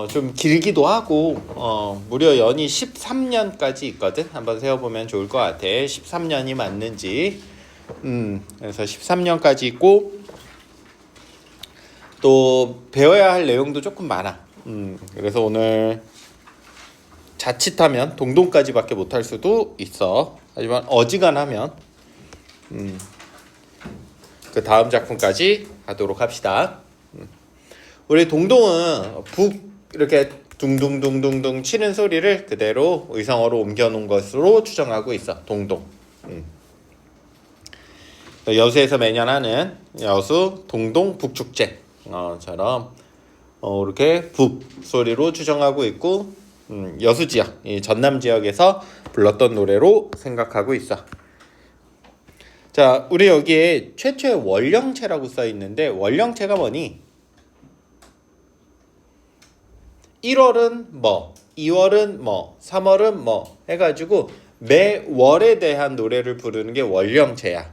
좀 길기도 하고 무려 연이 13년까지 있거든. 한번 세어보면 좋을 것 같아. 13년이 맞는지. 그래서 13년까지 있고 또 배워야 할 내용도 조금 많아. 그래서 오늘 자칫하면 동동까지밖에 못할 수도 있어. 하지만 어지간하면 그 다음 작품까지 하도록 합시다. 우리 동동은 북 이렇게 둥둥둥둥둥 치는 소리를 그대로 의성어로 옮겨놓은 것으로 추정하고 있어. 동동. 여수에서 매년 하는 여수 동동 북축제 처럼 이렇게 북 소리로 추정하고 있고 여수 지역, 이 전남 지역에서 불렀던 노래로 생각하고 있어. 자, 우리 여기에 최초의 원령체라고 써 있는데 원령체가 뭐니? 1월은 뭐, 2월은 뭐, 3월은 뭐 해가지고 매 월에 대한 노래를 부르는 게 원령체야.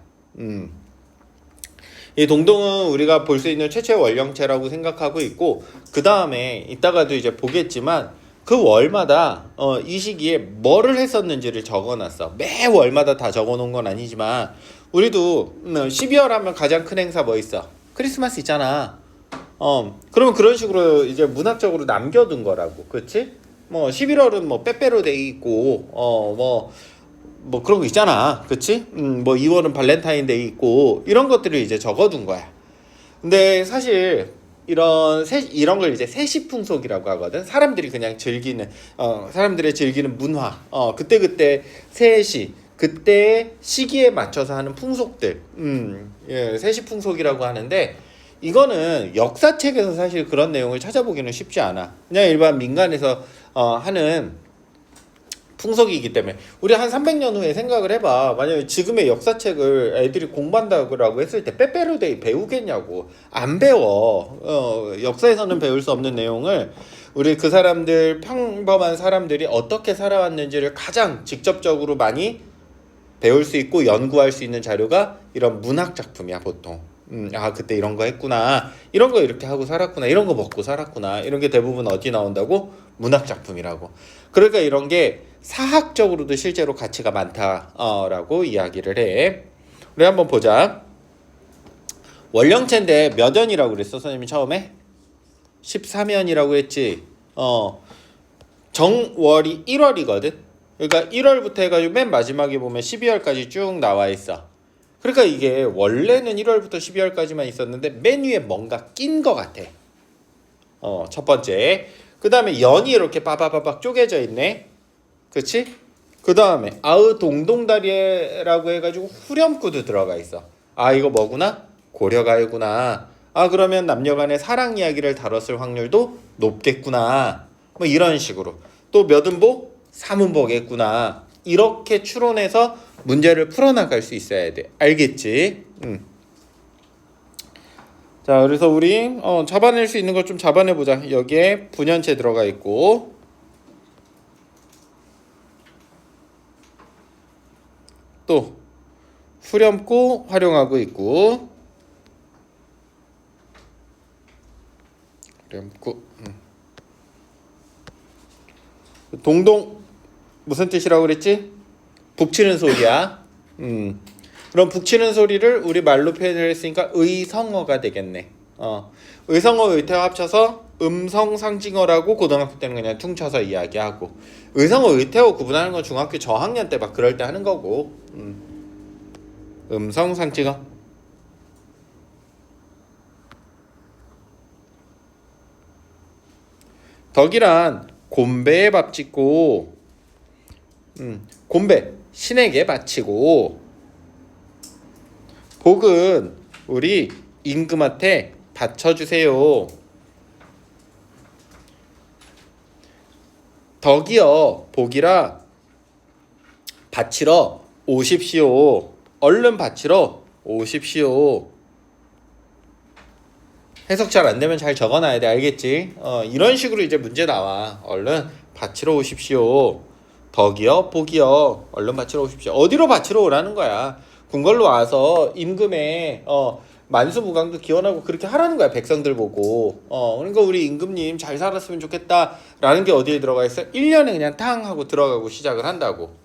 이 동동은 우리가 볼 수 있는 최초의 원령체라고 생각하고 있고 그 다음에 이따가도 이제 보겠지만 그 월마다 이 시기에 뭐를 했었는지를 적어놨어. 매 월마다 다 적어놓은 건 아니지만 우리도 12월 하면 가장 큰 행사 뭐 있어? 크리스마스 있잖아. 그러면 그런 식으로 이제 문학적으로 남겨둔 거라고. 그렇지? 뭐 11월은 뭐 빼빼로데이 있고 뭐 그런 거 있잖아. 그치? 뭐 2월은 발렌타인데이 있고 이런 것들을 이제 적어둔 거야. 근데 사실 이런 걸 이제 세시풍속이라고 하거든. 사람들이 그냥 즐기는 사람들의 즐기는 문화. 그때 세시 그때의 시기에 맞춰서 하는 풍속들. 예, 세시풍속이라고 하는데 이거는 역사책에서 사실 그런 내용을 찾아보기는 쉽지 않아. 그냥 일반 민간에서 하는 풍속이기 때문에 우리 한 300년 후에 생각을 해봐. 만약에 지금의 역사책을 애들이 공부한다고 했을 때 빼빼로데이 배우겠냐고. 안 배워. 역사에서는 배울 수 없는 내용을 우리 그 사람들 평범한 사람들이 어떻게 살아왔는지를 가장 직접적으로 많이 배울 수 있고 연구할 수 있는 자료가 이런 문학 작품이야 보통. 그때 이런 거 했구나, 이런 거 이렇게 하고 살았구나, 이런 거 먹고 살았구나, 이런 게 대부분 어디 나온다고? 문학 작품이라고. 그러니까 이런 게 사학적으로도 실제로 가치가 많다라고 이야기를 해. 우리 한번 보자. 원령체인데 몇 년이라고 그랬어 선생님이 처음에? 13년이라고 했지. 정월이 1월이거든. 그러니까 1월부터 해가지고 맨 마지막에 보면 12월까지 쭉 나와 있어. 그러니까 이게 원래는 1월부터 12월까지만 있었는데 맨 위에 뭔가 낀 것 같아. 첫 번째. 그 다음에 연이 이렇게 빠바바박 쪼개져 있네. 그치? 그 다음에 동동다리라고 해가지고 후렴구도 들어가 있어. 이거 뭐구나? 고려가요구나. 그러면 남녀간의 사랑 이야기를 다뤘을 확률도 높겠구나. 뭐 이런 식으로. 또 몇 음보? 3음보겠구나. 이렇게 추론해서 문제를 풀어나갈 수 있어야 돼. 알겠지? 자, 그래서 우리 잡아낼 수 있는 것 좀 잡아내보자. 여기에 분연체 들어가 있고 또 후렴구 활용하고 있고 후렴구 동동 무슨 뜻이라고 그랬지? 북치는 소리야. 그럼 북치는 소리를 우리 말로 표현을 했으니까 의성어가 되겠네. 의성어 의태어 합쳐서 음성상징어라고 고등학교 때는 그냥 퉁쳐서 이야기하고, 의성어 의태어 구분하는 건 중학교 저학년 때 막 그럴 때 하는 거고. 음성상징어. 덕이란 곤배에 밥 짓고 곤배 신에게 바치고, 복은 우리 임금한테 바쳐주세요. 덕이여 복이라 바치러 오십시오. 얼른 바치러 오십시오. 해석 잘 안 되면 잘 적어놔야 돼. 알겠지? 이런 식으로 이제 문제 나와. 얼른 바치러 오십시오. 덕이여 복이여 얼른 바치러 오십시오. 어디로 바치러 오라는 거야? 궁궐로 와서 임금의 만수무강도 기원하고 그렇게 하라는 거야, 백성들 보고. 그러니까 우리 임금님 잘 살았으면 좋겠다라는 게 어디에 들어가 있어? 1년에 그냥 탕 하고 들어가고 시작을 한다고.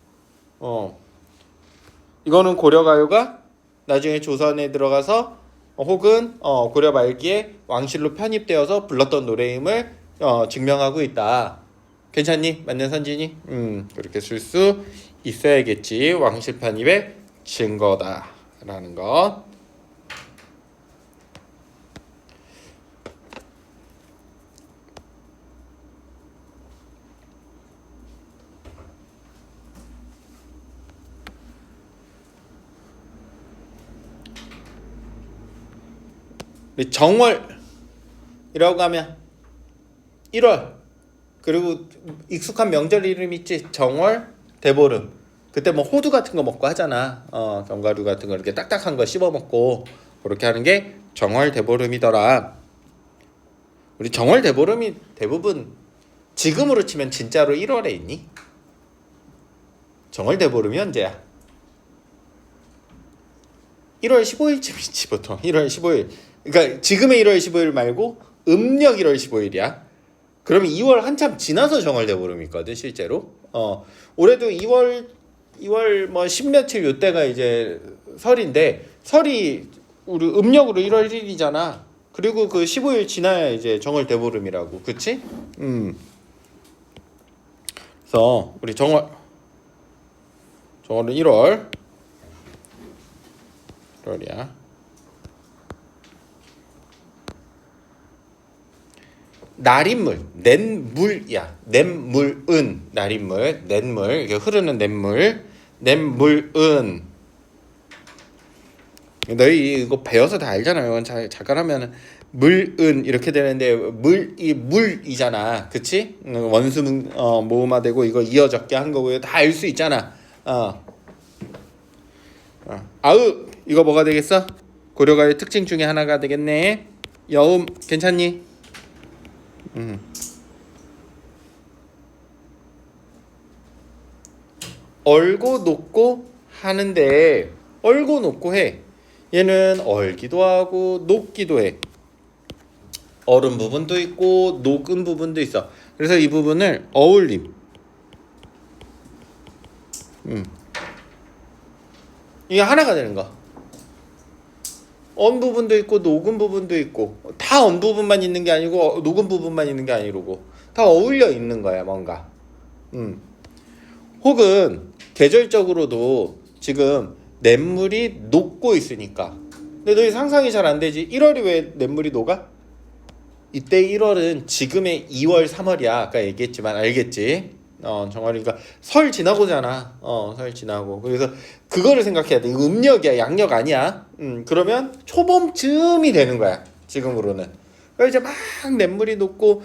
이거는 고려가요가 나중에 조선에 들어가서 혹은 고려 말기에 왕실로 편입되어서 불렀던 노래임을 증명하고 있다. 괜찮니? 맞는 선진이? 그렇게 쓸 수 있어야겠지. 왕실 편입의 증거다라는 것. 정월이라고 하면 1월, 그리고 익숙한 명절 이름 있지? 정월, 대보름. 그때 뭐 호두 같은 거 먹고 하잖아. 견과류 같은 거 이렇게 딱딱한 거 씹어 먹고 그렇게 하는 게 정월, 대보름이더라. 우리 정월, 대보름이 대부분 지금으로 치면 진짜로 1월에 있니? 정월, 대보름이 언제야? 1월 15일쯤이지 보통. 1월 15일. 그러니까 지금의 1월 15일 말고 음력 1월 15일이야. 그러면 2월 한참 지나서 정월, 대보름이 있거든 실제로. 올해도 2월 뭐 10며칠 요때가 이제 설인데, 설이 우리 음력으로 1월 1일이잖아. 그리고 그 15일 지나야 이제 정월, 대보름이라고. 그치? 그래서 우리 정월은 1월이야. 날인물, 냇물이야. 냇물은 날인물, 냇물, 이게 흐르는 냇물은. 너희 이거 배워서 다 알잖아요. 이건 잠깐 하면은 물은 이렇게 되는데 물이 물이잖아, 그치? 원수 모음화되고 이거 이어 적게 한 거고요. 다 알 수 있잖아. 아읍, 이거 뭐가 되겠어? 고려가의 특징 중에 하나가 되겠네. 여음 괜찮니? 얼고 녹고 하는데, 얼고 녹고 해. 얘는 얼기도 하고 녹기도 해. 얼은 부분도 있고 녹은 부분도 있어. 그래서 이 부분을 어울림. 이게 하나가 되는 거. 언 부분도 있고 녹은 부분도 있고, 다 언 부분만 있는 게 아니고 녹은 부분만 있는 게 아니고 다 어울려 있는 거야, 뭔가. 혹은 계절적으로도 지금 냇물이 녹고 있으니까. 근데 너희 상상이 잘 안 되지. 1월이 왜 냇물이 녹아? 이때 1월은 지금의 2월, 3월이야. 아까 얘기했지만 알겠지? 정월이니까 설 지나고잖아. 설 지나고. 그래서 그거를 생각해야 돼. 이거 음력이야, 양력 아니야. 그러면 초봄쯤이 되는 거야, 지금으로는. 그러니까 이제 막 냇물이 녹고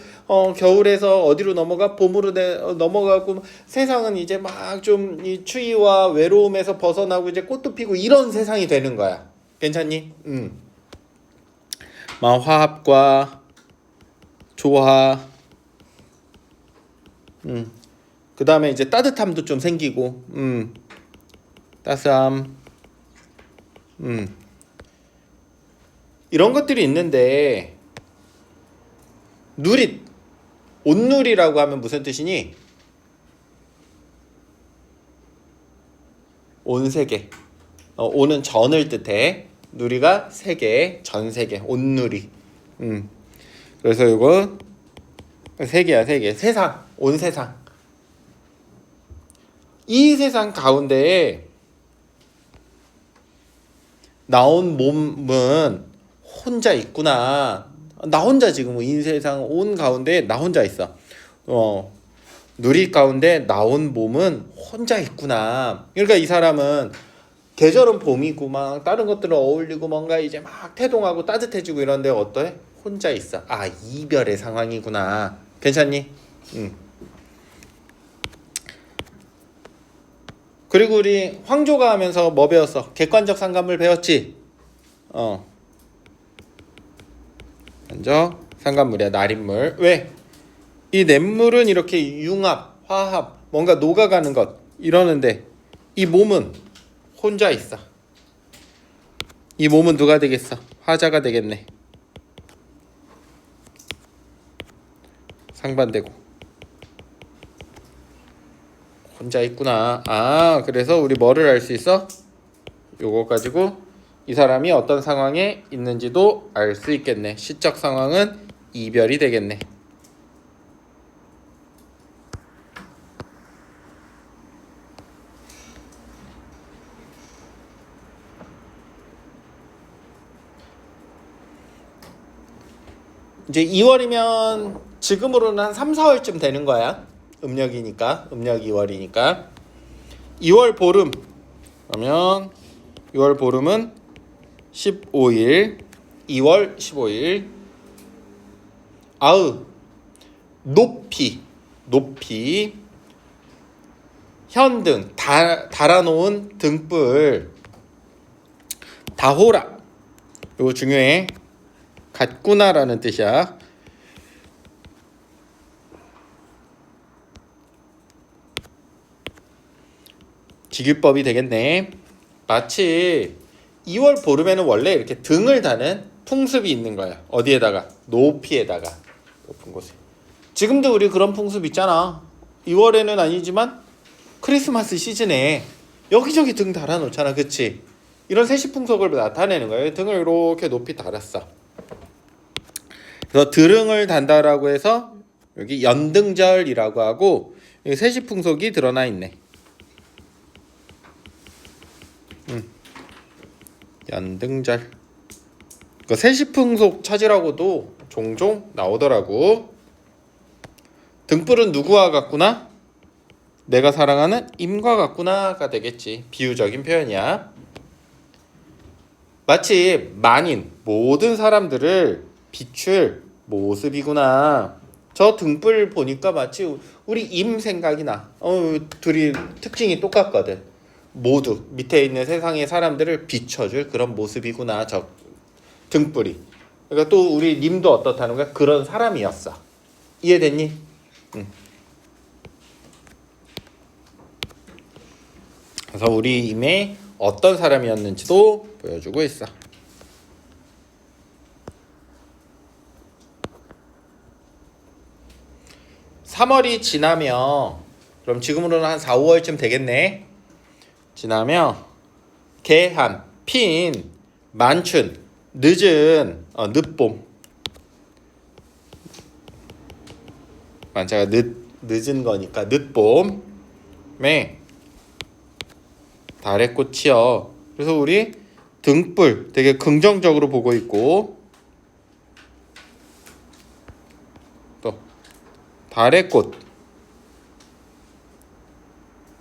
겨울에서 어디로 넘어가? 봄으로 넘어가고, 세상은 이제 막 좀 이 추위와 외로움에서 벗어나고 이제 꽃도 피고 이런 세상이 되는 거야. 괜찮니? 막 화합과 조화, 그 다음에 이제 따뜻함도 좀 생기고, 따스함, 이런 것들이 있는데, 누릿, 온누리라고 하면 무슨 뜻이니? 온 세계. 온은 전을 뜻해. 누리가 세계, 전 세계, 온누리. 그래서 이거 세계야, 세계. 세상, 온 세상. 이 세상 가운데에 나온 몸은 혼자 있구나. 나 혼자 지금 이 세상 온 가운데 나 혼자 있어. 누리 가운데 나온 몸은 혼자 있구나. 그러니까 이 사람은 계절은 봄이고 막 다른 것들은 어울리고 뭔가 이제 막 태동하고 따뜻해지고 이런데 어떠해? 혼자 있어. 아, 이별의 상황이구나. 괜찮니? 그리고 우리 황조가 하면서 뭐 배웠어? 객관적 상관물 배웠지? 먼저 상관물이야, 날인물. 왜? 이 냇물은 이렇게 융합, 화합, 뭔가 녹아가는 것 이러는데 이 몸은 혼자 있어. 이 몸은 누가 되겠어? 화자가 되겠네. 상반되고. 혼자 있구나. 아, 그래서 우리 뭐를 알 수 있어? 요거 가지고 이 사람이 어떤 상황에 있는지도 알 수 있겠네. 시적 상황은 이별이 되겠네. 이제 2월이면 지금으로는 한 3, 4월쯤 되는 거야. 음력이니까. 음력 2월이니까. 2월 보름. 그러면 6월 보름은 15일. 2월 15일. 아으. 높이. 높이. 현등. 달아놓은 등불. 다호라. 이거 중요해. 같구나라는 뜻이야. 직유법이 되겠네. 마치 2월 보름에는 원래 이렇게 등을 다는 풍습이 있는 거야. 어디에다가? 높이에다가. 높은 곳에. 지금도 우리 그런 풍습 있잖아. 2월에는 아니지만 크리스마스 시즌에 여기저기 등 달아놓잖아. 그치? 이런 세시풍속을 나타내는 거예요. 등을 이렇게 높이 달았어. 그래서 드릉을 단다라고 해서 여기 연등절이라고 하고 세시풍속이 드러나 있네. 연등절. 그 세시풍속 찾으라고도 종종 나오더라고. 등불은 누구와 같구나? 내가 사랑하는 임과 같구나가 되겠지. 비유적인 표현이야. 마치 만인 모든 사람들을 비출 모습이구나. 저 등불 보니까 마치 우리 임 생각이 나. 둘이 특징이 똑같거든. 모두 밑에 있는 세상의 사람들을 비춰줄 그런 모습이구나. 저 등불이. 그러니까 또 우리 님도 어떻다는 거야? 그런 사람이었어. 이해됐니? 응. 그래서 우리 임에 어떤 사람이었는지도 보여주고 있어. 3월이 지나면 그럼 지금으로는 한 4, 5월쯤 되겠네. 지나면 개한, 핀, 만춘, 늦은 늦봄. 만자가 늦은 거니까 늦봄에 달의 꽃이요. 그래서 우리 등불 되게 긍정적으로 보고 있고 또 달의 꽃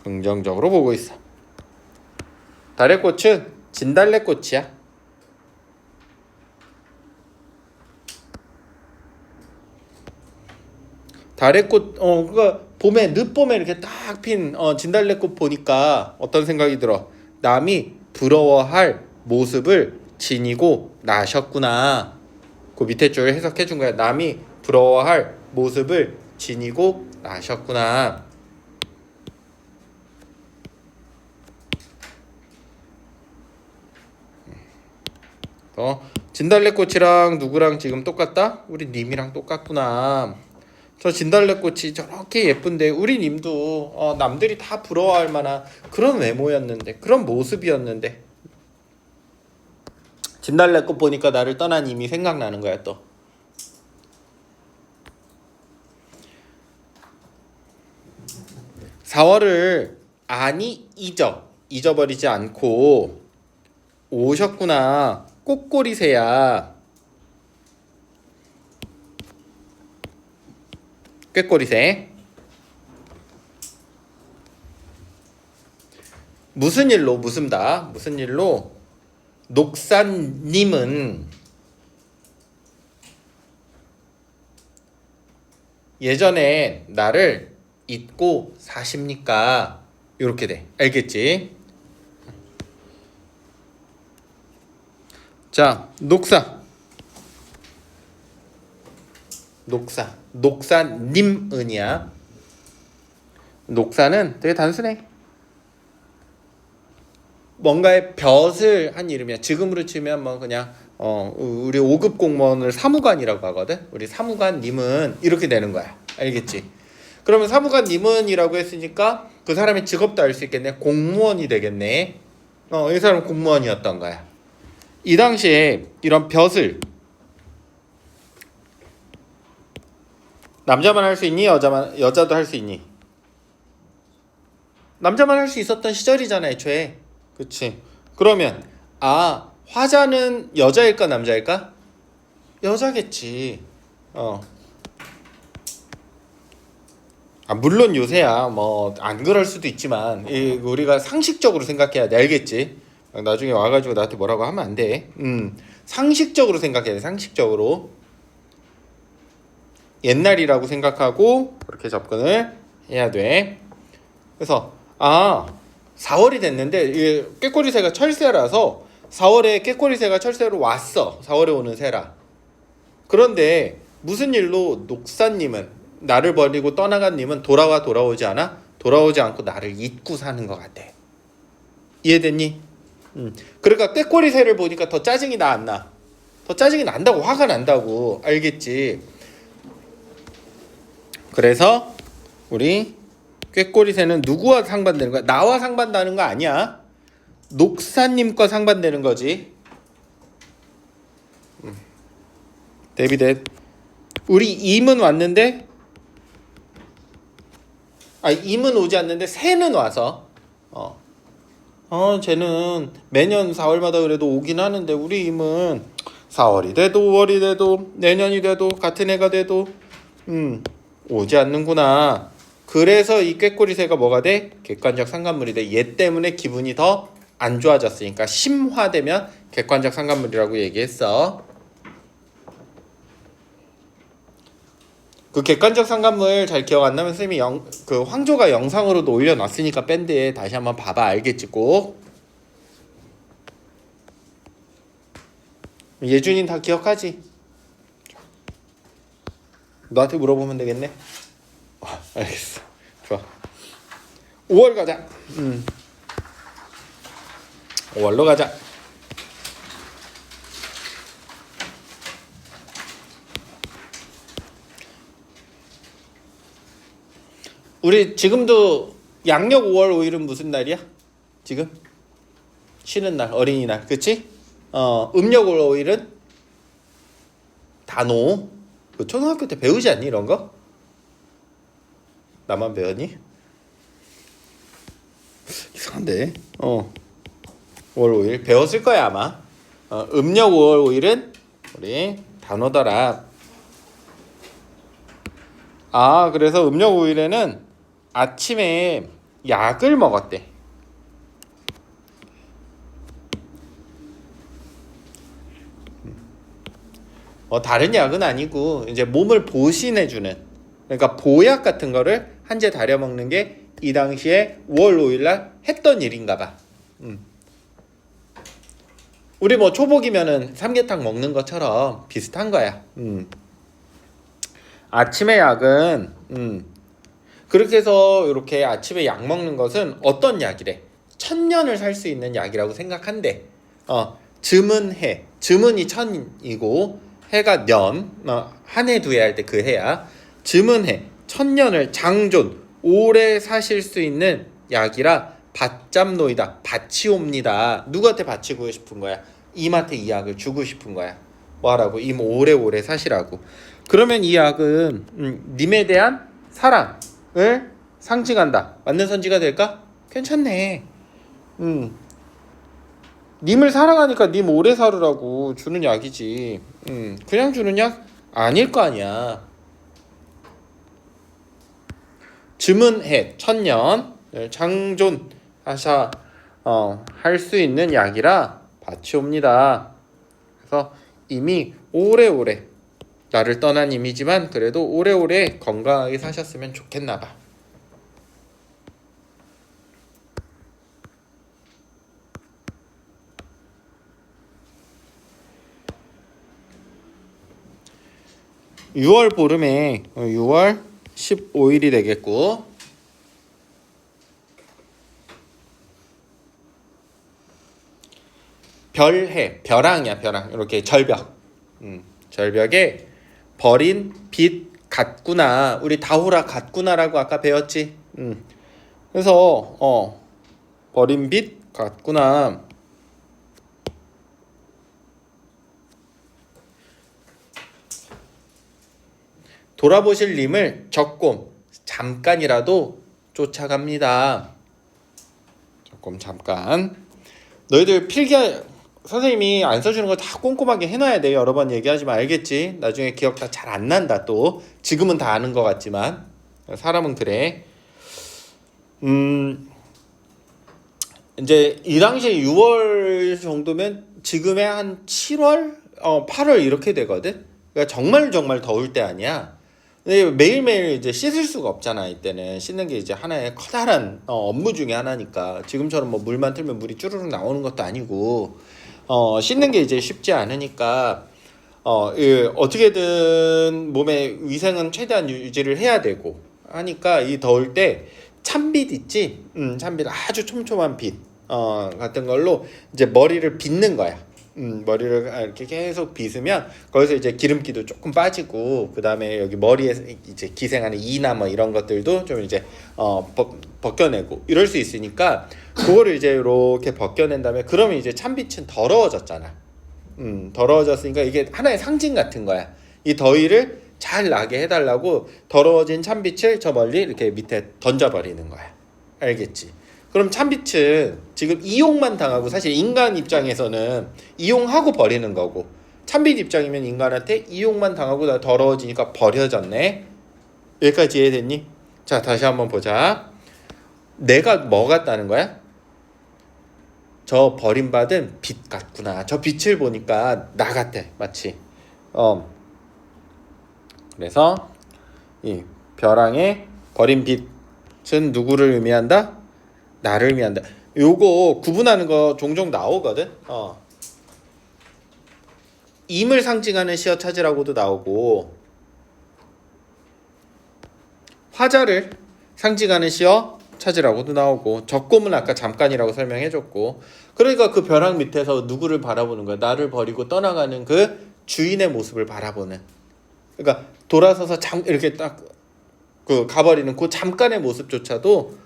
긍정적으로 보고 있어. 달의 꽃은 진달래꽃이야. 달의 꽃, 그니까 봄에 늦봄에 이렇게 딱 핀 진달래꽃 보니까 어떤 생각이 들어? 남이 부러워할 모습을 지니고 나셨구나. 그 밑에 줄 해석해 준 거야. 남이 부러워할 모습을 지니고 나셨구나. 진달래꽃이랑 누구랑 지금 똑같다? 우리 님이랑 똑같구나. 저 진달래꽃이 저렇게 예쁜데 우리 님도 남들이 다 부러워할 만한 그런 외모였는데, 그런 모습이었는데, 진달래꽃 보니까 나를 떠난 님이 생각나는 거야. 또 4월을 잊어버리지 않고 오셨구나. 꽃꼬리새야. 꾀꼬리새. 무슨 일로? 무슨 일로? 녹사님은 예전에 나를 잊고 사십니까? 이렇게 돼. 알겠지? 자, 녹사님은이야. 녹사는 되게 단순해. 뭔가의 벼슬 한 이름이야. 지금으로 치면 뭐 그냥 우리 5급 공무원을 사무관이라고 하거든. 우리 사무관님은 이렇게 되는 거야. 알겠지? 그러면 사무관님은이라고 했으니까 그 사람의 직업도 알 수 있겠네. 공무원이 되겠네. 이 사람은 공무원이었던 거야. 이 당시에 이런 벼슬 남자만 할 수 있니? 여자도 할 수 있니? 남자만 할 수 있었던 시절이잖아, 애초에. 그치? 그러면 화자는 여자일까 남자일까? 여자겠지. 물론 요새야 뭐 안 그럴 수도 있지만 우리가 상식적으로 생각해야 돼. 알겠지? 나중에 와가지고 나한테 뭐라고 하면 안 돼. 상식적으로 생각해야 돼. 상식적으로. 옛날이라고 생각하고 그렇게 접근을 해야 돼. 그래서 4월이 됐는데 꾀꼬리새가 철새라서 4월에 꾀꼬리새가 철새로 왔어. 4월에 오는 새라. 그런데 무슨 일로 녹사님은 나를 버리고 떠나간 님은 돌아오지 않아? 돌아오지 않고 나를 잊고 사는 것 같아. 이해됐니? 그러니까 꾀꼬리새를 보니까 더 짜증이 나 안 나? 더 짜증이 난다고. 화가 난다고. 알겠지? 그래서 우리 꾀꼬리새는 누구와 상반되는 거야? 나와 상반되는 거 아니야. 녹사님과 상반되는 거지. 데비댓. 우리 임은 왔는데 임은 오지 않는데 새는 와서 쟤는 매년 4월마다 그래도 오긴 하는데 우리 임은 4월이 돼도 5월이 돼도 내년이 돼도 같은 해가 돼도 오지 않는구나. 그래서 이 꾀꼬리새가 뭐가 돼? 객관적 상관물이 돼. 얘 때문에 기분이 더 안 좋아졌으니까 심화되면 객관적 상관물이라고 얘기했어. 그 객관적 상관물 잘 기억 안 나면 쌤이 그 황조가 영상으로도 올려놨으니까 밴드에 다시 한번 봐봐. 알겠지 꼭. 예준이는 다 기억하지? 너한테 물어보면 되겠네. 알겠어. 좋아. 5월 가자. 5월로 가자. 우리 지금도 양력 5월 5일은 무슨 날이야? 지금? 쉬는 날, 어린이날. 그치? 음력 5월 5일은 단오. 그 초등학교 때 배우지 않니 이런 거? 나만 배웠니? 이상한데. 5월 5일 배웠을 거야 아마. 음력 5월 5일은 우리 단오더라. 그래서 음력 5일에는 아침에 약을 먹었대. 다른 약은 아니고 이제 몸을 보신해주는, 그러니까 보약 같은 거를 한 제 다려 먹는 게 이 당시에 5월 5일날 했던 일인가 봐. 우리 뭐 초복이면은 삼계탕 먹는 것처럼 비슷한 거야. 아침에 약은 그렇게 해서 이렇게 아침에 약 먹는 것은 어떤 약이래? 1000년을 살 수 있는 약이라고 생각한대. 즈문 해. 즈문이 1000이고 해가 년. 한 해 두 해 할 때 그 해야. 즈문 해. 1000년을 장존 오래 사실 수 있는 약이라 밭잡노이다. 바치옵니다. 누구한테 바치고 싶은 거야? 임한테 이 약을 주고 싶은 거야. 뭐하라고? 임 오래오래 사시라고. 그러면 이 약은 님에 대한 사랑을 상징한다. 맞는 선지가 될까? 괜찮네. 님을 사랑하니까 님 오래 살으라고 주는 약이지. 그냥 주는 약 아닐 거 아니야. 즈문해 1000년 장존하샤 할 수 있는 약이라 바치옵니다. 그래서 이미 오래오래 나를 떠난 임이지만 그래도 오래오래 건강하게 사셨으면 좋겠나 봐. (6월) 보름에 6월 15일이 되겠고 별해, 벼랑이야, 벼랑. 이렇게 절벽. 절벽에 버린 빛 같구나. 우리 다호라 같구나라고 아까 배웠지. 그래서 버린 빛 같구나. 돌아보실 님을 적금 잠깐이라도 쫓아갑니다. 적금 잠깐. 너희들 필기 선생님이 안 써주는 거 다 꼼꼼하게 해놔야 돼. 여러 번 얘기하지만 알겠지? 나중에 기억 다 잘 안 난다 또. 지금은 다 아는 것 같지만 사람은 그래. 이제 이 당시에 6월 정도면 지금의 한 7월, 8월 이렇게 되거든. 그러니까 정말 더울 때 아니야. 근데 매일매일 이제 씻을 수가 없잖아. 이때는 씻는 게 이제 하나의 커다란 업무 중에 하나니까. 지금처럼 뭐 물만 틀면 물이 쭈르륵 나오는 것도 아니고 씻는 게 이제 쉽지 않으니까 어떻게든 몸의 위생은 최대한 유지를 해야 되고 하니까 이 더울 때 찬빛 있지? 찬빛 아주 촘촘한 빛 같은 걸로 이제 머리를 빗는 거야. 머리를 이렇게 계속 빗으면 거기서 이제 기름기도 조금 빠지고 그 다음에 여기 머리에 이제 기생하는 이나 뭐 이런 것들도 좀 이제 벗겨내고 이럴 수 있으니까 그거를 이제 이렇게 벗겨낸 다음에 그러면 이제 찬빛은 더러워졌잖아. 더러워졌으니까 이게 하나의 상징 같은 거야. 이 더위를 잘 나게 해달라고 더러워진 찬빛을 저 멀리 이렇게 밑에 던져버리는 거야. 알겠지? 그럼 찬빛은 지금 이용만 당하고 사실 인간 입장에서는 이용하고 버리는 거고 찬빛 입장이면 인간한테 이용만 당하고 나 더러워지니까 버려졌네. 여기까지 이해됐니? 자 다시 한번 보자. 내가 뭐 같다는 거야? 저 버림받은 빛 같구나. 저 빛을 보니까 나 같아. 마치 그래서 이 벼랑에 버린 빛은 누구를 의미한다? 나를 의미한다. 요거 구분하는 거 종종 나오거든. 임을 상징하는 시어 찾으라고도 나오고 화자를 상징하는 시어 찾으라고도 나오고 적금은 아까 잠깐이라고 설명해줬고 그러니까 그 벼랑 밑에서 누구를 바라보는 거야? 나를 버리고 떠나가는 그 주인의 모습을 바라보는. 그러니까 돌아서서 이렇게 딱 그 가버리는 그 잠깐의 모습조차도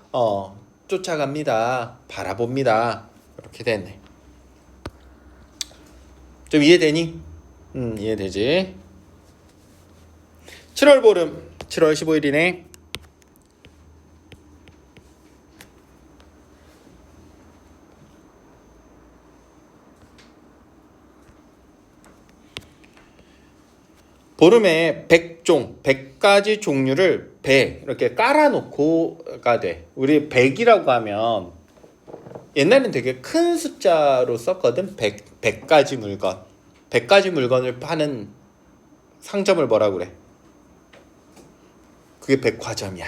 쫓아갑니다. 바라봅니다. 이렇게 됐네. 좀 이해되니? 이해되지? 7월 보름 7월 15일이네. 보름에 100종, 100가지 종류를 배 이렇게 깔아놓고가 돼. 우리 100이라고 하면 옛날엔 되게 큰 숫자로 썼거든. 100가지 물건. 100가지 물건을 파는 상점을 뭐라 그래? 그게 백화점이야.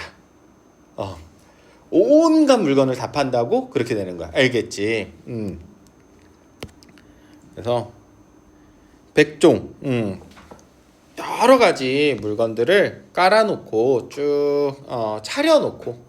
온갖 물건을 다 판다고 그렇게 되는 거야. 알겠지? 그래서 100종, 여러 가지 물건들을 깔아놓고 쭉 차려놓고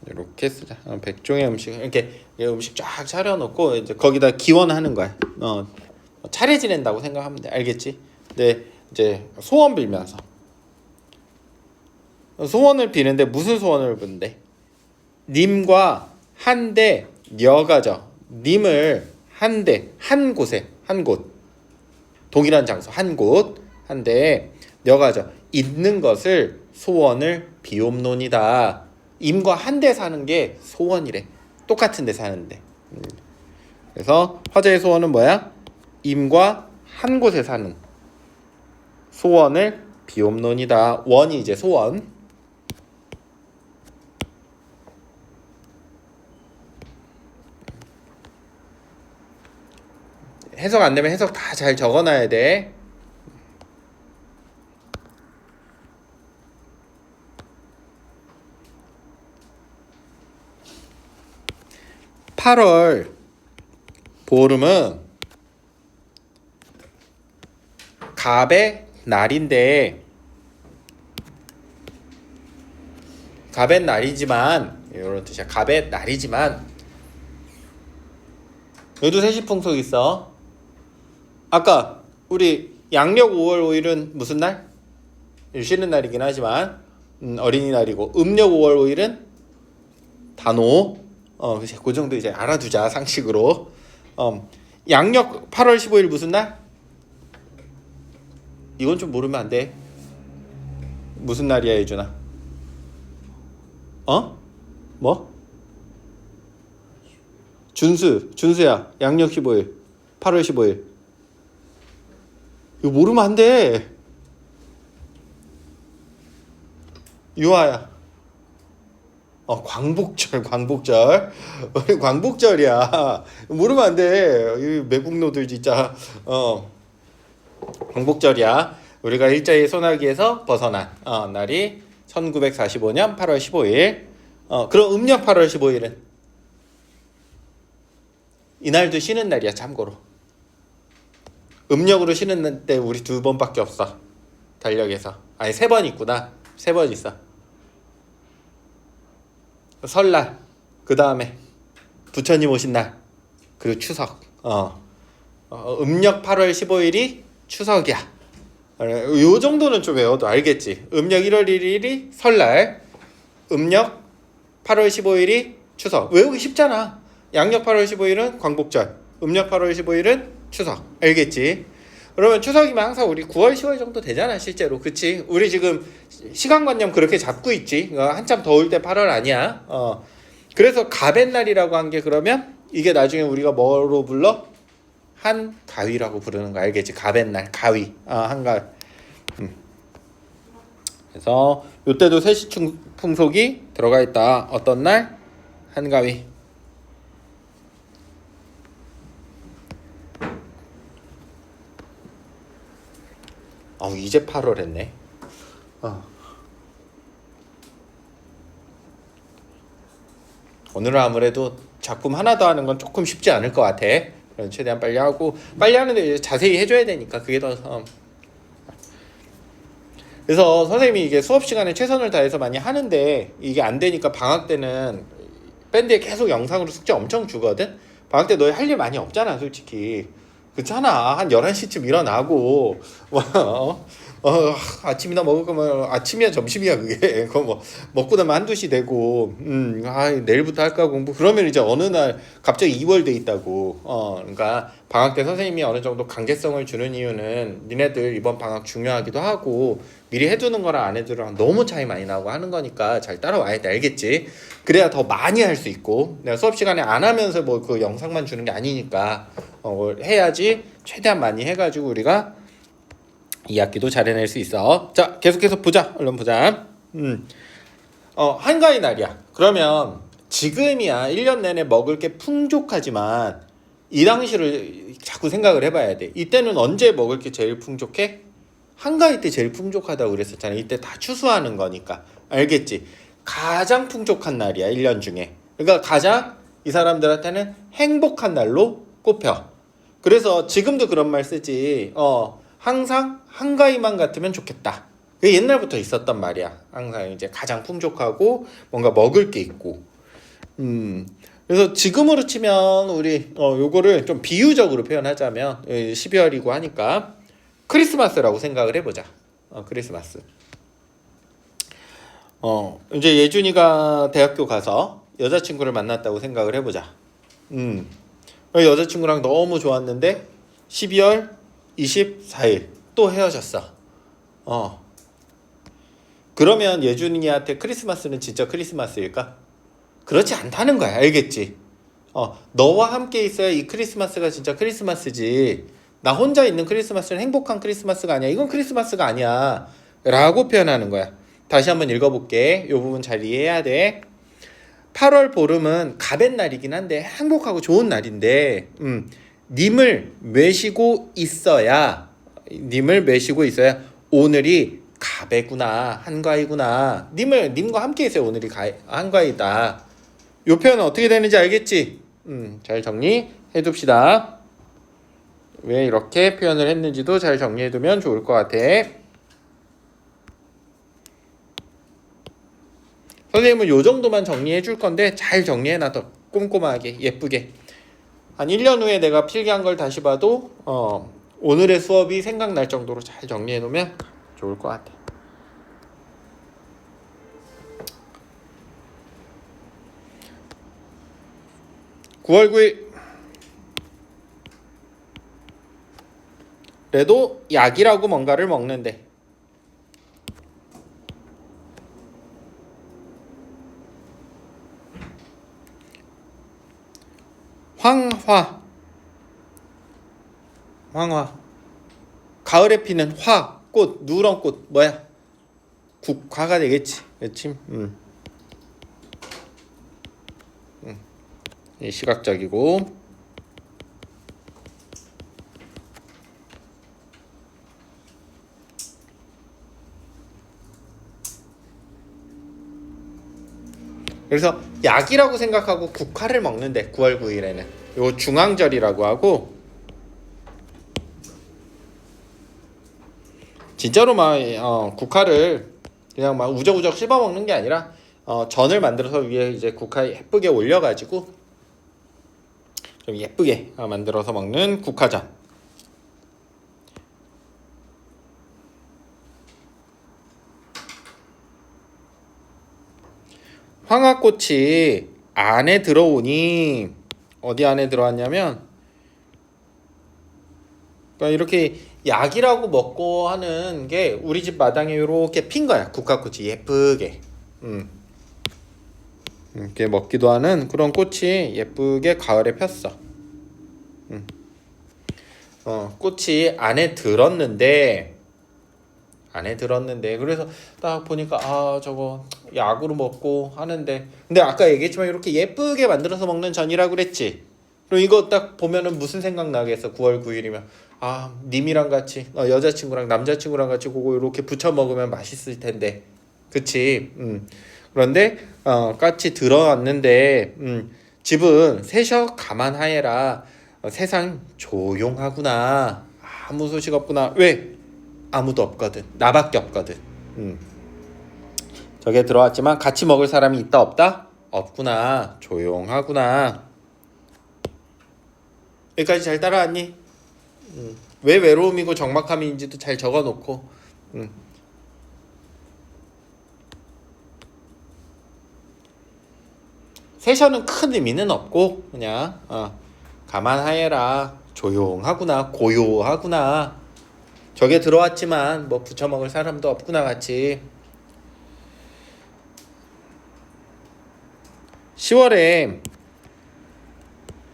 이렇게 쓰자. 100종의 음식 이렇게 음식 쫙 차려놓고 이제 거기다 기원하는 거야. 차례 지낸다고 생각하면 돼. 알겠지? 근데 이제 소원 빌면서 소원을 비는데 무슨 소원을 비는데? 님과 한데 여가죠. 님을 한데 한 곳에 한 곳 동일한 장소 한 곳 한데 여가죠. 있는 것을 소원을 비옵노니다. 임과 한데 사는 게 소원이래. 똑같은 데 사는데. 그래서 화자의 소원은 뭐야? 임과 한 곳에 사는 소원을 비옵노니다. 원이 이제 소원. 해석 안 되면 해석 다 잘 적어놔야 돼. (8월) 보름은 갑의 날인데 갑의 날이지만 이런 뜻이야. 갑의 날이지만 여기도 세시풍속 있어. 아까 우리 양력 5월 5일은 무슨 날? 쉬는 날이긴 하지만 어린이날이고 음력 5월 5일은 단오. 그 정도 이제 알아두자 상식으로. 양력 8월 15일 무슨 날? 이건 좀 모르면 안 돼. 무슨 날이야 예준아? 뭐? 준수야. 양력 15일 8월 15일 이거 모르면 안 돼. 유아야. 광복절. 우리 광복절이야. 모르면 안 돼. 이 매국노들 진짜. 광복절이야. 우리가 일제의 소나기에서 벗어난 날이 1945년 8월 15일. 그럼 음력 8월 15일은 이날도 쉬는 날이야. 참고로. 음력으로 쉬는 때 우리 2번밖에 없어. 달력에서. 아니 3번 있구나. 3번 있어. 설날, 그 다음에 부처님 오신 날, 그리고 추석. 음력 8월 15일이 추석이야. 요 정도는 좀 외워도 알겠지. 음력 1월 1일이 설날, 음력 8월 15일이 추석. 외우기 쉽잖아. 양력 8월 15일은 광복절, 음력 8월 15일은 추석. 알겠지? 그러면 추석이면 항상 우리 9월 10월 정도 되잖아 실제로. 그치? 우리 지금 시간관념 그렇게 잡고 있지. 한참 더울 때 8월 아니야. 그래서 가벤날이라고 한 게 그러면 이게 나중에 우리가 뭐로 불러? 한가위라고 부르는 거 알겠지? 가벤날, 가위. 한가위. 그래서 요때도 세시풍속이 들어가 있다. 어떤 날? 한가위. 이제 8월 했네. 오늘은 아무래도 작품 하나 더 하는 건 조금 쉽지 않을 것 같아. 최대한 빨리 하고, 빨리 하는데 자세히 해줘야 되니까 그게 더. 그래서 선생님이 이게 수업 시간에 최선을 다해서 많이 하는데 이게 안 되니까 방학 때는 밴드에 계속 영상으로 숙제 엄청 주거든. 방학 때 너희 할 일 많이 없잖아 솔직히. 그렇잖아. 한 11시쯤 일어나고 아침이나 먹을 거면 아침이야 점심이야 그게. 그거 뭐 먹고 나면 1-2시 되고 내일부터 할까 공부. 그러면 이제 어느 날 갑자기 2월 돼 있다고. 그러니까 방학 때 선생님이 어느 정도 강제성을 주는 이유는 니네들 이번 방학 중요하기도 하고 미리 해두는 거랑 안 해두는 너무 차이 많이 나고 하는 거니까 잘 따라와야 돼. 알겠지? 그래야 더 많이 할 수 있고. 내가 수업 시간에 안 하면서 뭐 그 영상만 주는 게 아니니까 해야지 최대한 많이 해가지고 우리가 이 학기도 잘 해낼 수 있어. 자, 계속해서 보자. 얼른 보자. 한가위 날이야. 그러면 지금이야 1년 내내 먹을 게 풍족하지만 이 당시를 자꾸 생각을 해봐야 돼. 이때는 언제 먹을 게 제일 풍족해? 한가위 때 제일 풍족하다고 그랬었잖아. 이때 다 추수하는 거니까. 알겠지? 가장 풍족한 날이야 1년 중에. 그러니까 가장 이 사람들한테는 행복한 날로 꼽혀. 그래서 지금도 그런 말 쓰지. 항상 한가위만 같으면 좋겠다. 그게 옛날부터 있었단 말이야. 항상 이제 가장 풍족하고 뭔가 먹을 게 있고. 그래서 지금으로 치면 우리 요거를 좀 비유적으로 표현하자면 12월이고 하니까 크리스마스라고 생각을 해보자. 크리스마스. 이제 예준이가 대학교 가서 여자친구를 만났다고 생각을 해보자. 여자친구랑 너무 좋았는데 12월 24일 또 헤어졌어. 그러면 예준이한테 크리스마스는 진짜 크리스마스일까? 그렇지 않다는 거야. 알겠지? 너와 함께 있어야 이 크리스마스가 진짜 크리스마스지. 나 혼자 있는 크리스마스는 행복한 크리스마스가 아니야. 이건 크리스마스가 아니야. 라고 표현하는 거야. 다시 한번 읽어볼게. 이 부분 잘 이해해야 돼. 8월 보름은 갑의 날이긴 한데 행복하고 좋은 날인데 님을 메시고 있어야 오늘이 갑이구나, 한가위구나. 님과 함께 있어야 오늘이 한가위다. 이 표현은 어떻게 되는지 알겠지? 잘 정리해 둡시다. 왜 이렇게 표현을 했는지도 잘 정리해 두면 좋을 것 같아. 선생님은 요 정도만 정리해 줄 건데 잘 정리해 놔둬. 꼼꼼하게 예쁘게. 한 1년 후에 내가 필기한 걸 다시 봐도 오늘의 수업이 생각날 정도로 잘 정리해 놓으면 좋을 것 같아. 9월 9일 그래도 약이라고 뭔가를 먹는데 황화 가을에 피는 화꽃 누런 꽃 뭐야 국화가 되겠지 그치? 시각적이고 그래서 약이라고 생각하고 국화를 먹는데 9월 9일에는 요 중앙절이라고 하고 진짜로 막 국화를 그냥 막 우적우적 씹어 먹는 게 아니라 전을 만들어서 위에 이제 국화에 예쁘게 올려가지고 좀 예쁘게 만들어서 먹는 국화전. 황화꽃이 안에 들어오니 어디 안에 들어왔냐면 그러니까 이렇게 약이라고 먹고 하는 게 우리 집 마당에 이렇게 핀 거야. 국화꽃이 예쁘게. 이렇게 먹기도 하는 그런 꽃이 예쁘게 가을에 폈어. 꽃이 안에 들었는데 그래서 딱 보니까 저거 약으로 먹고 하는데 근데 아까 얘기했지만 이렇게 예쁘게 만들어서 먹는 전이라고 그랬지. 그럼 이거 딱 보면은 무슨 생각 나겠어? 9월 9일이면 님이랑 같이 여자친구랑 남자친구랑 같이 그거 이렇게 부쳐 먹으면 맛있을 텐데 그치? 그런데 같이 들어왔는데 집은 셋이서 가만하여라. 세상 조용하구나. 아무 소식 없구나. 왜? 아무도 없거든. 나밖에 없거든. 저게 들어왔지만 같이 먹을 사람이 있다 없다? 없구나. 조용하구나. 여기까지 잘 따라왔니? 왜 외로움이고 적막함인지도 잘 적어놓고 세션은 큰 의미는 없고 그냥 가만하여라. 조용하구나. 고요하구나. 저게 들어왔지만 뭐 부쳐먹을 사람도 없구나 같이. 10월에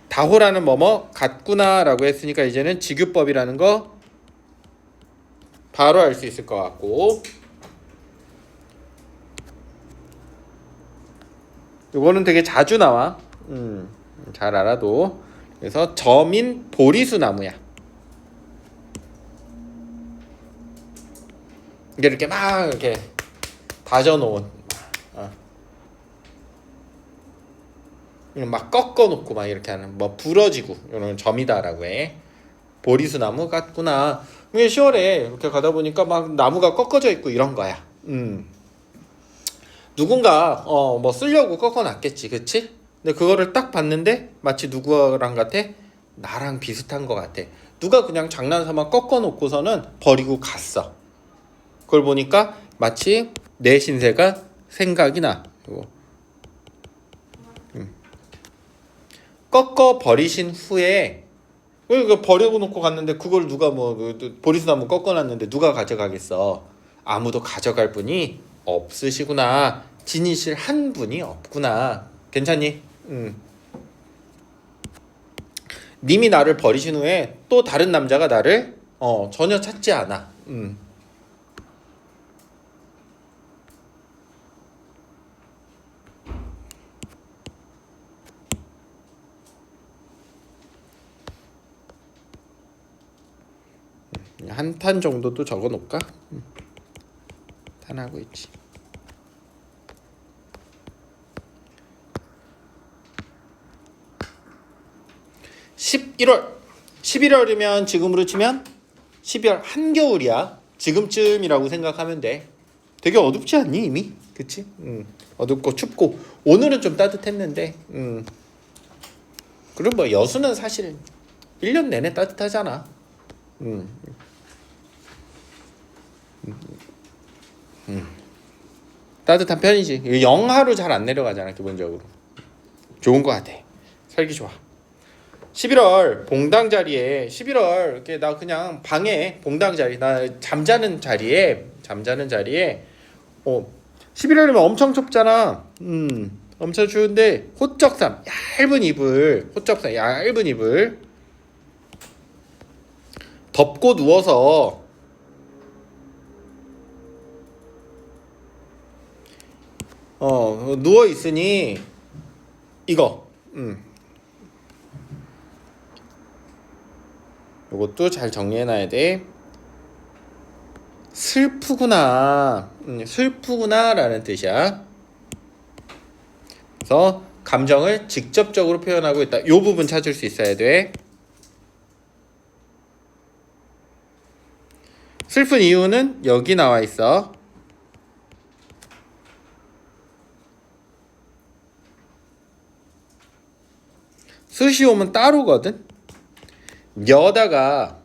다호라는 뭐뭐 같구나 라고 했으니까 이제는 직유법이라는 거 바로 알 수 있을 것 같고 이거는 되게 자주 나와. 잘 알아도. 그래서 점인 보리수 나무야. 이게 이렇게 막 이렇게 다져놓은 막 꺾어놓고 막 이렇게 하는 뭐 부러지고 이런 점이다라고 해. 보리수 나무 같구나. 이게 10월에 이렇게 가다 보니까 막 나무가 꺾어져 있고 이런 거야. 누군가 뭐 쓰려고 꺾어놨겠지, 그치? 근데 그거를 딱 봤는데 마치 누구랑 같아? 나랑 비슷한 것 같아. 누가 그냥 장난삼아 꺾어놓고서는 버리고 갔어. 그걸 보니까 마치 내 신세가 생각이 나. 꺾어 버리신 후에 그 버리고 놓고 갔는데 그걸 누가 뭐 보리수나무 꺾어놨는데 누가 가져가겠어? 아무도 가져갈 분이 없으시구나. 지니실 한 분이 없구나. 괜찮니? 님이 나를 버리신 후에 또 다른 남자가 나를 전혀 찾지 않아. 한 탄 정도도 적어 놓을까? 탄하고 있지. 11월이면 지금으로 치면 12월 한겨울이야. 지금쯤이라고 생각하면 돼. 되게 어둡지 않니 이미? 그치? 어둡고 춥고 오늘은 좀 따뜻했는데 그리고 뭐 여수는 사실 1년 내내 따뜻하잖아. 음. 따뜻한 편이지. 영하로 잘 안 내려가잖아 기본적으로. 좋은 거 같아. 살기 좋아. 11월 봉당 자리에 11월 이렇게 나 그냥 방에 봉당 자리 나 잠자는 자리에 11월이면 엄청 춥잖아. 엄청 추운데 호적삼 얇은 이불 덮고 누워서 누워 있으니 이거 요것도 잘 정리해놔야 돼. 슬프구나라는 뜻이야. 그래서 감정을 직접적으로 표현하고 있다. 요 부분 찾을 수 있어야 돼. 슬픈 이유는 여기 나와 있어. 스시 오면 따로거든. 여다가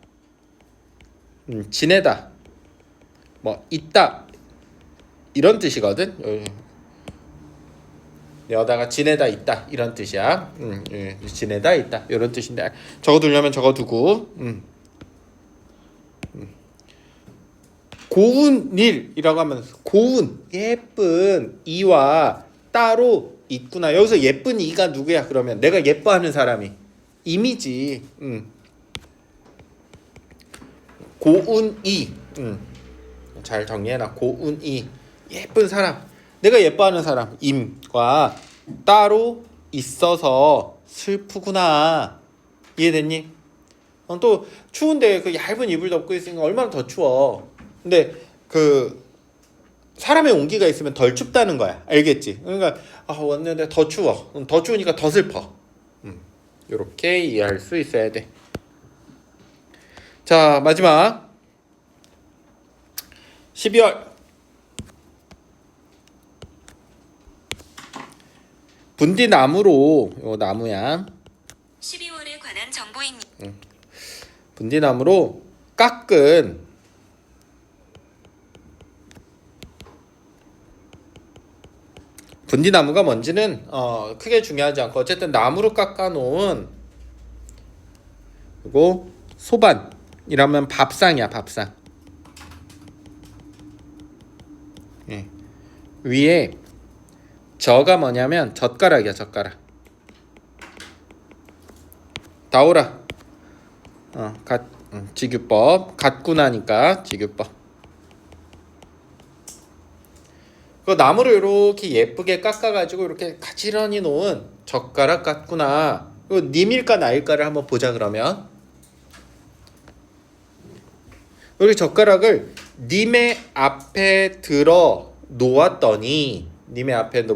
지내다 뭐 있다 이런 뜻이거든. 여다가 지내다 있다 이런 뜻이야. 지내다 있다 이런 뜻인데 적어두려면 적어두고 고운 일이라고 하면 고운 예쁜 이와 따로 있구나. 여기서 예쁜 이가 누구야? 그러면 내가 예뻐하는 사람이 임이지. 고운 이. 잘 정리해놔. 고운 이 예쁜 사람, 내가 예뻐하는 사람 임과 따로 있어서 슬프구나. 이해됐니? 또 추운데 그 얇은 이불 덮고 있으니까 얼마나 더 추워. 근데 그 사람의 온기가 있으면 덜 춥다는 거야. 알겠지? 그러니까 왔는데 더 추워. 더 추우니까 더 슬퍼. 이렇게 이해할 수 있어야 돼. 자, 마지막 12월 분디나무로, 요 나무야. 12월에 관한 정보입니다. 분디나무로 깎은 분디나무가 뭔지는 크게 중요하지 않고 어쨌든 나무로 깎아놓은, 그리고 소반이라면 밥상이야. 밥상. 예. 위에 저가 뭐냐면 젓가락이야. 젓가락. 다오라. 직유법. 갓구나니까 직유법. 그 나무를 이렇게 예쁘게 깎아가지고 이렇게 가지런히 놓은 젓가락 같구나. 이거 님일까 나일까를 한번 보자. 그러면 우리 젓가락을 님의 앞에 들어 놓았더니, 님의 앞에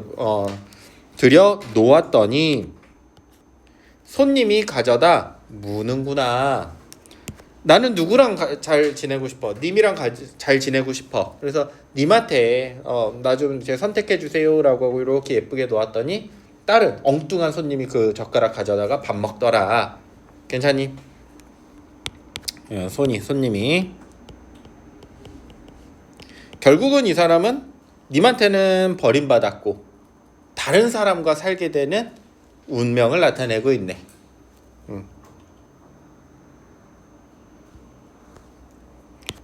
들여 놓았더니 손님이 가져다 무는구나. 나는 누구랑 잘 지내고 싶어? 님이랑 잘 지내고 싶어. 그래서 님한테 나 좀 이제 선택해 주세요라고 하고 이렇게 예쁘게 놓았더니 다른 엉뚱한 손님이 그 젓가락 가져다가 밥 먹더라. 괜찮니? 손님이 결국은 이 사람은 님한테는 버림받았고 다른 사람과 살게 되는 운명을 나타내고 있네.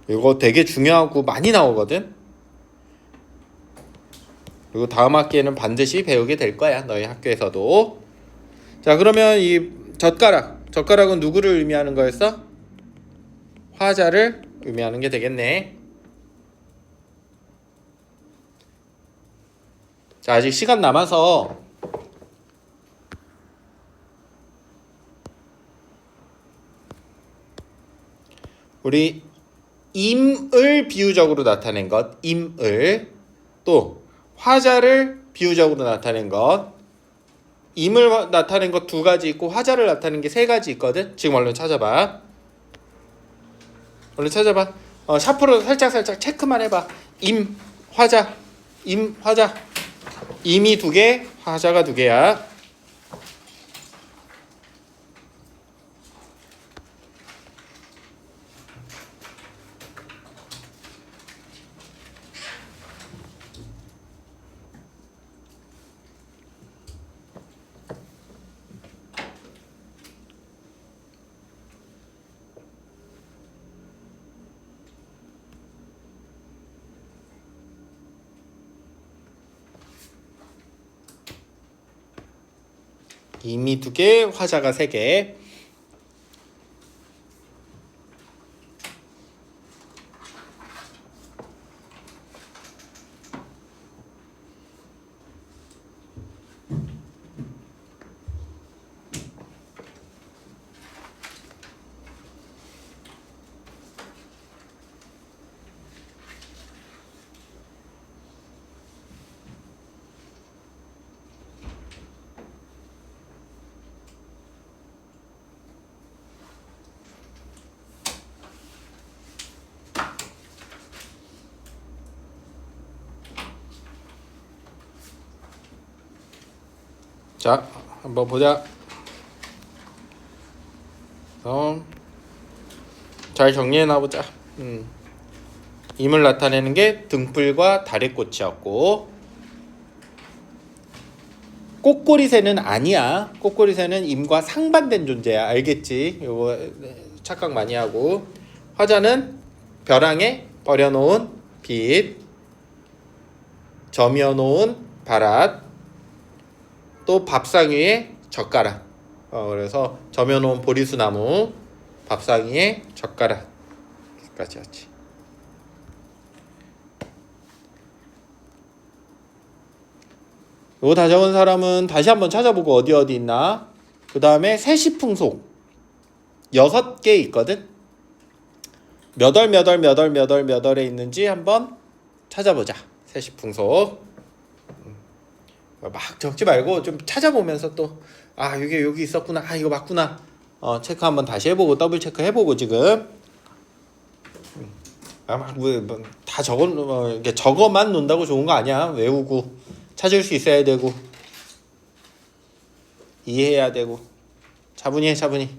이거 되게 중요하고 많이 나오거든. 그리고 다음 학기에는 반드시 배우게 될 거야. 너희 학교에서도. 자, 그러면 이 젓가락은 누구를 의미하는 거였어? 화자를 의미하는 게 되겠네. 자, 아직 시간 남아서 우리 임을 비유적으로 나타낸 것, 임을, 또 화자를 비유적으로 나타낸 것, 임을 나타낸 것 2가지 있고 화자를 나타낸 게 3가지 있거든. 지금 얼른 찾아봐. 샤프로 살짝 체크만 해봐. 임, 화자. 임, 화자. 임이 2개, 화자가 2개야. 임이 2개, 화자가 3개. 자, 한번 보자. 잘 정리해 놔보자. 임을 나타내는 게 등불과 달의 꽃이었고, 꼬꼬리새는 아니야. 꼬꼬리새는 임과 상반된 존재야. 알겠지? 요거 착각 많이 하고. 화자는 벼랑에 버려놓은 빛, 저며놓은 벼락, 또 밥상 위에 젓가락. 그래서 저며놓은 보리수나무, 밥상 위에 젓가락. 여기까지였지. 이거 다 적은 사람은 다시 한번 찾아보고 어디 있나. 그 다음에 세시풍속 6개 있거든. 몇 월에 있는지 한번 찾아보자. 세시풍속. 막 적지 말고 좀 찾아보면서 또 이게 여기 있었구나, 이거 맞구나, 체크 한번 다시 해보고, 더블 체크 해보고. 지금 다 이게 적어만 논다고 좋은 거 아니야. 외우고 찾을 수 있어야 되고 이해해야 되고. 차분히 해, 차분히.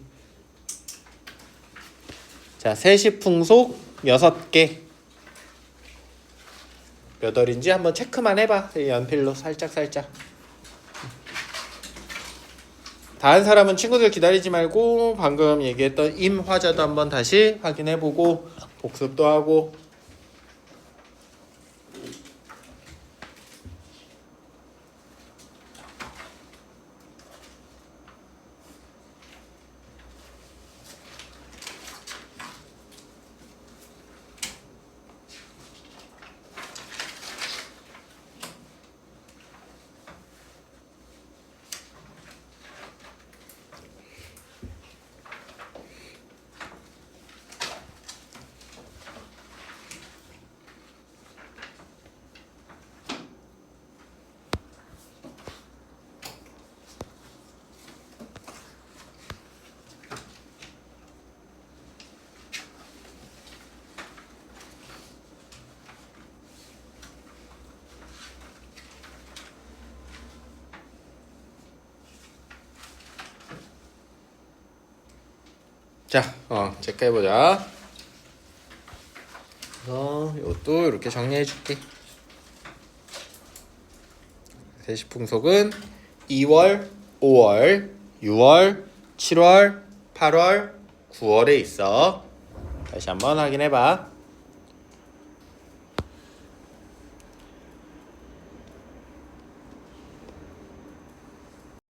자, 세시풍속 6개 몇 월인지 한번 체크만 해봐. 연필로 살짝. 다른 사람은 친구들 기다리지 말고 방금 얘기했던 임화자도 한번 다시 확인해보고 복습도 하고. 자, 체크해보자. 이것도 이렇게 정리해줄게. 세시풍속은 2월, 5월, 6월, 7월, 8월, 9월에 있어. 다시 한번 확인해봐.